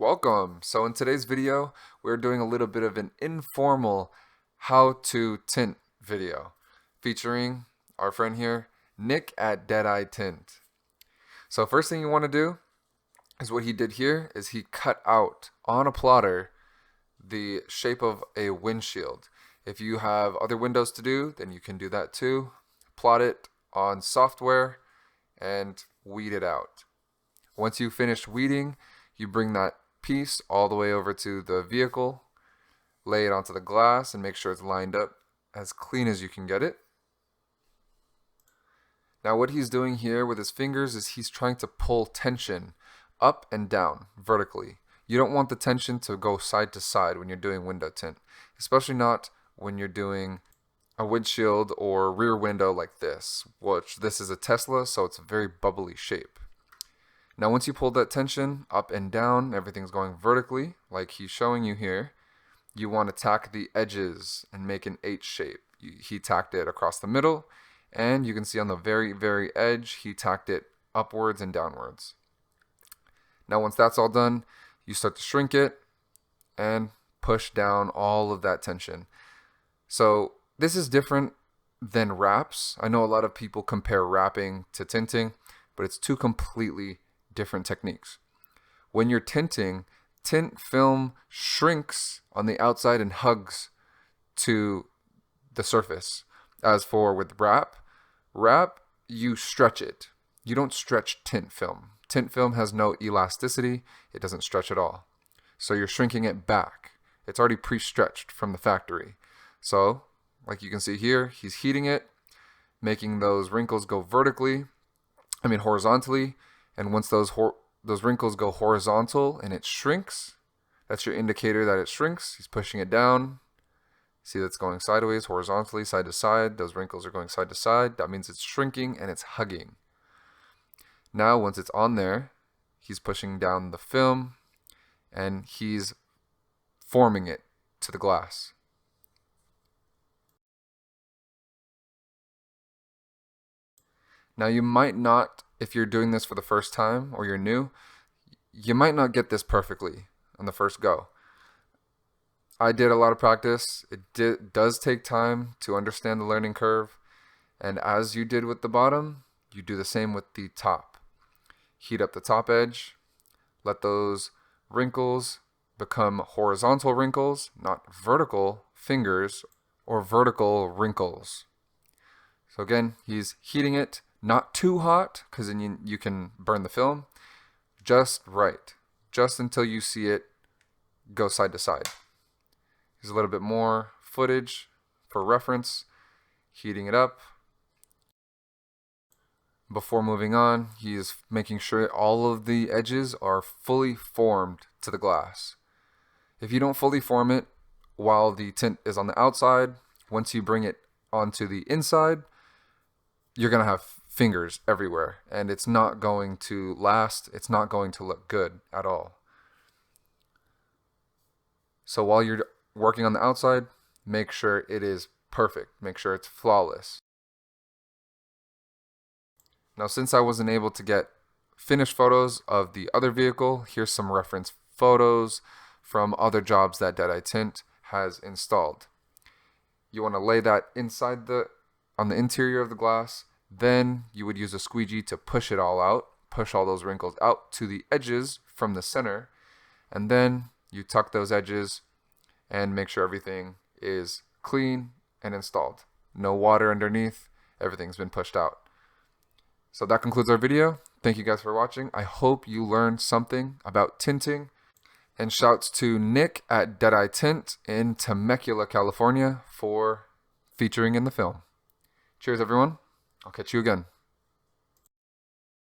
Welcome. So in today's video, we're doing a little bit of an informal how to tint video featuring our friend here, Nick at DeadEyeTint. So first thing you want to do is what he did here is he cut out on a plotter the shape of a windshield. If you have other windows to do, then you can do that too. Plot it on software and weed it out. Once you finish weeding, you bring that piece all the way over to the vehicle, lay it onto the glass and make sure it's lined up as clean as you can get it. Now what he's doing here with his fingers is he's trying to pull tension up and down vertically. You don't want the tension to go side to side when you're doing window tint, especially not when you're doing a windshield or rear window like this, which this is a Tesla, so it's a very bubbly shape. Now once you pull that tension up and down, everything's going vertically like he's showing you here. You want to tack the edges and make an H shape. He tacked it across the middle, and you can see on the very edge he tacked it upwards and downwards. Now once that's all done, you start to shrink it and push down all of that tension. So this is different than wraps. I know a lot of people compare wrapping to tinting, but it's two completely different techniques. When you're tinting, tint film shrinks on the outside and hugs to the surface. As for with wrap you stretch it. You don't stretch tint film. Tint film has no elasticity. It doesn't stretch at all. So you're shrinking it back. It's already pre-stretched from the factory. So like you can see here, he's heating it, making those wrinkles go horizontally. And once those wrinkles go horizontal and it shrinks, that's your indicator that it shrinks. He's pushing it down. See, that's going sideways, horizontally, side to side. Those wrinkles are going side to side. That means it's shrinking and it's hugging. Now, once it's on there, he's pushing down the film and he's forming it to the glass. Now, you might not, if you're doing this for the first time or you're new, you might not get this perfectly on the first go. I did a lot of practice. It does take time to understand the learning curve. And as you did with the bottom, you do the same with the top. Heat up the top edge. Let those wrinkles become horizontal wrinkles, not vertical fingers or vertical wrinkles. So again, he's heating it. Not too hot, because then you can burn the film. Just right. Just until you see it go side to side. Here's a little bit more footage for reference. Heating it up. Before moving on, he is making sure all of the edges are fully formed to the glass. If you don't fully form it while the tint is on the outside, once you bring it onto the inside, you're going to have fingers everywhere, and it's not going to last. It's not going to look good at all. So while you're working on the outside, make sure it is perfect. Make sure it's flawless. Now, since I wasn't able to get finished photos of the other vehicle, here's some reference photos from other jobs that DeadEyeTint has installed. You want to lay that inside on the interior of the glass. Then you would use a squeegee to push it all out, push all those wrinkles out to the edges from the center, and then you tuck those edges and make sure everything is clean and installed. No water underneath, everything's been pushed out. So that concludes our video. Thank you guys for watching. I hope you learned something about tinting, and shouts to Nick at DeadEyeTint in Temecula, California for featuring in the film. Cheers everyone. I'll catch you again.